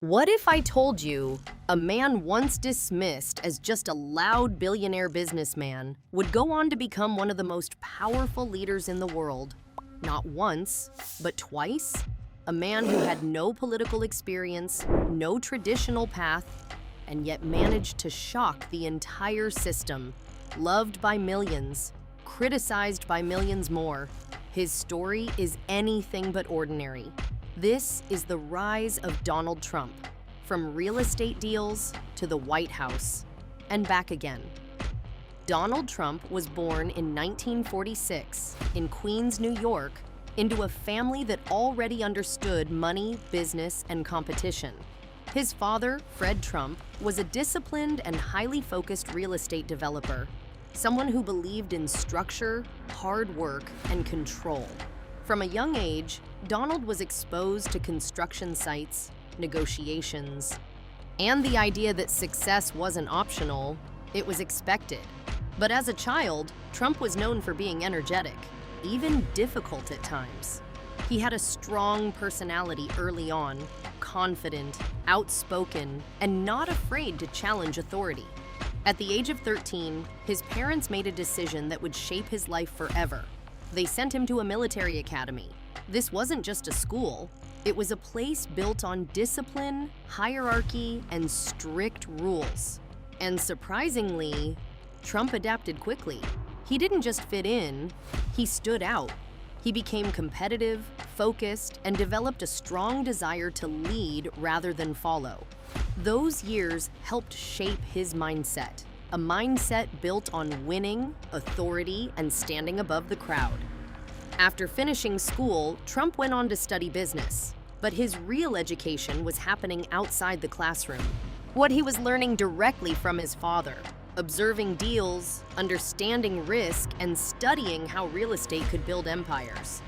What if I told you a man once dismissed as just a loud billionaire businessman would go on to become one of the most powerful leaders in the world? Not once, but twice? A man who had no political experience, no traditional path, and yet managed to shock the entire system. Loved by millions, criticized by millions more. His story is anything but ordinary. This is the rise of Donald Trump, from real estate deals to the White House, and back again. Donald Trump was born in 1946 in Queens, New York, into a family that already understood money, business, and competition. His father, Fred Trump, was a disciplined and highly focused real estate developer, someone who believed in structure, hard work, and control. From a young age, Donald was exposed to construction sites, negotiations, and the idea that success wasn't optional, it was expected. But as a child, Trump was known for being energetic, even difficult at times. He had a strong personality early on, confident, outspoken, and not afraid to challenge authority. At the age of 13, his parents made a decision that would shape his life forever. They sent him to a military academy. This wasn't just a school, it was a place built on discipline, hierarchy, and strict rules. And surprisingly, Trump adapted quickly. He didn't just fit in, he stood out. He became competitive, focused, and developed a strong desire to lead rather than follow. Those years helped shape his mindset. A mindset built on winning, authority, and standing above the crowd. After finishing school, Trump went on to study business, but his real education was happening outside the classroom. What he was learning directly from his father, observing deals, understanding risk, and studying how real estate could build empires.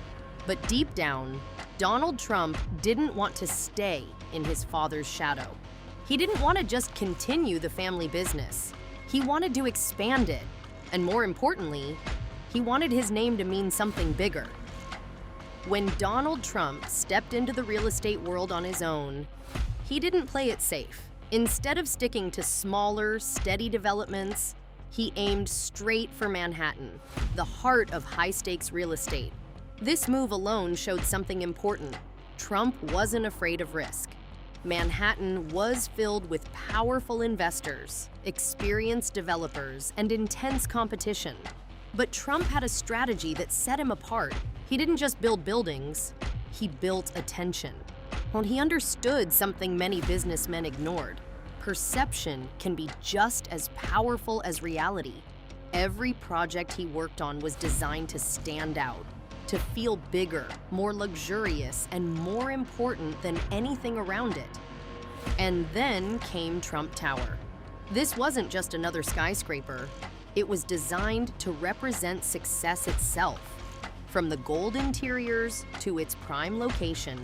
But deep down, Donald Trump didn't want to stay in his father's shadow. He didn't want to just continue the family business. He wanted to expand it, and more importantly, he wanted his name to mean something bigger. When Donald Trump stepped into the real estate world on his own, he didn't play it safe. Instead of sticking to smaller, steady developments, he aimed straight for Manhattan, the heart of high-stakes real estate. This move alone showed something important. Trump wasn't afraid of risk. Manhattan was filled with powerful investors, experienced developers, and intense competition. But Trump had a strategy that set him apart. He didn't just build buildings, he built attention. Well, he understood something many businessmen ignored. Perception can be just as powerful as reality. Every project he worked on was designed to stand out, to feel bigger, more luxurious, and more important than anything around it. And then came Trump Tower. This wasn't just another skyscraper. It was designed to represent success itself. From the gold interiors to its prime location,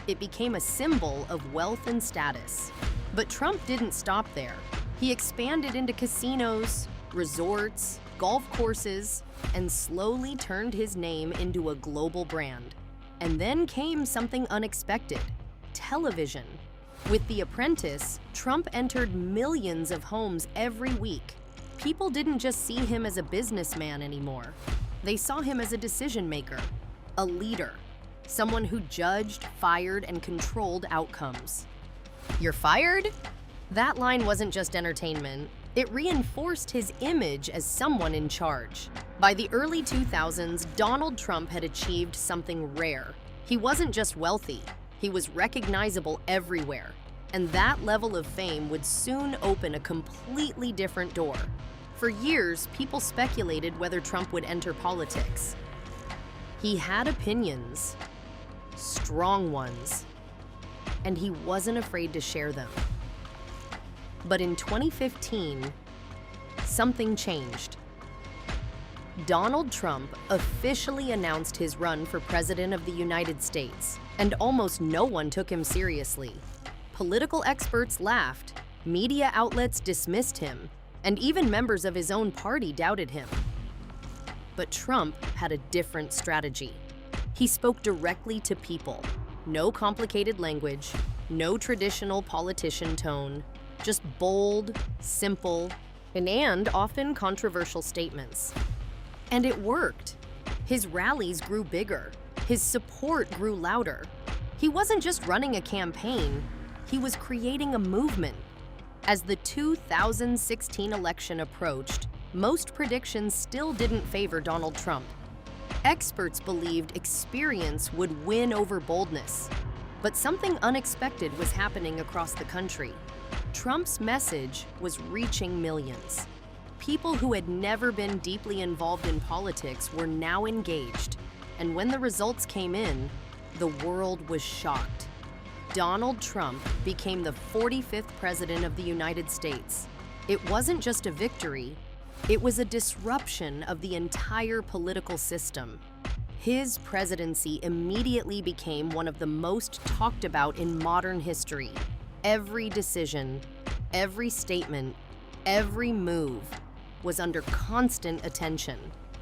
it became a symbol of wealth and status. But Trump didn't stop there. He expanded into casinos, resorts, golf courses, and slowly turned his name into a global brand. And then came something unexpected: television. With The Apprentice, Trump entered millions of homes every week. People didn't just see him as a businessman anymore. They saw him as a decision maker, a leader, someone who judged, fired, and controlled outcomes. "You're fired?" That line wasn't just entertainment. It reinforced his image as someone in charge. By the early 2000s, Donald Trump had achieved something rare. He wasn't just wealthy, he was recognizable everywhere. And that level of fame would soon open a completely different door. For years, people speculated whether Trump would enter politics. He had opinions, strong ones, and he wasn't afraid to share them. But in 2015, something changed. Donald Trump officially announced his run for President of the United States, and almost no one took him seriously. Political experts laughed, media outlets dismissed him, and even members of his own party doubted him. But Trump had a different strategy. He spoke directly to people. No complicated language, No traditional politician tone, just bold, simple, and often controversial statements. And it worked. His rallies grew bigger. His support grew louder. He wasn't just running a campaign, he was creating a movement. As the 2016 election approached, most predictions still didn't favor Donald Trump. Experts believed experience would win over boldness. But something unexpected was happening across the country. Trump's message was reaching millions. People who had never been deeply involved in politics were now engaged. And when the results came in, the world was shocked. Donald Trump became the 45th president of the United States. It wasn't just a victory, it was a disruption of the entire political system. His presidency immediately became one of the most talked about in modern history. Every decision, every statement, every move was under constant attention.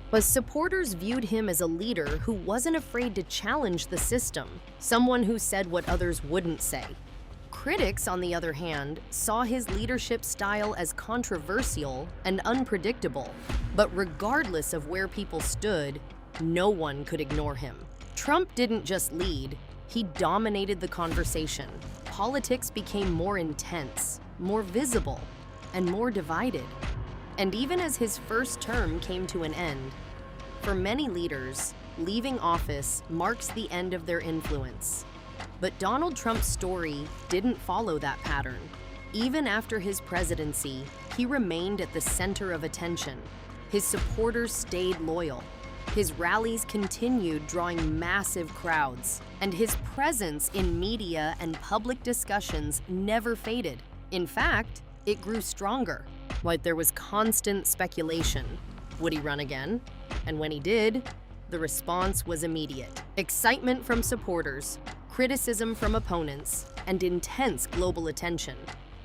But supporters viewed him as a leader who wasn't afraid to challenge the system, someone who said what others wouldn't say. Critics, on the other hand, saw his leadership style as controversial and unpredictable. But regardless of where people stood, no one could ignore him. Trump didn't just lead, he dominated the conversation. Politics became more intense, more visible, and more divided. And even as his first term came to an end, for many leaders, leaving office marks the end of their influence. But Donald Trump's story didn't follow that pattern. Even after his presidency, he remained at the center of attention. His supporters stayed loyal. His rallies continued drawing massive crowds, and his presence in media and public discussions never faded. In fact, it grew stronger. Like there was constant speculation. Would he run again? And when he did, the response was immediate. Excitement from supporters, criticism from opponents, and intense global attention.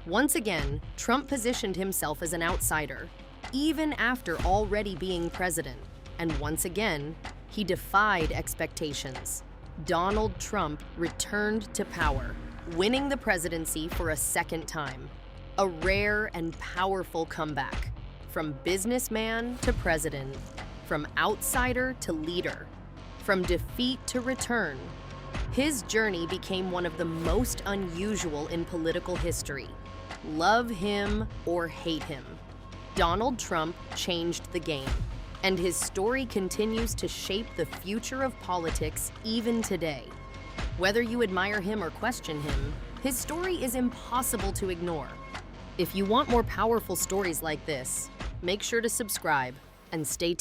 Once again, Trump positioned himself as an outsider, even after already being president. And once again, he defied expectations. Donald Trump returned to power, winning the presidency for a second time. A rare and powerful comeback. From businessman to president, from outsider to leader, from defeat to return. His journey became one of the most unusual in political history. Love him or hate him, Donald Trump changed the game. And his story continues to shape the future of politics even today. Whether you admire him or question him, his story is impossible to ignore. If you want more powerful stories like this, make sure to subscribe and stay tuned.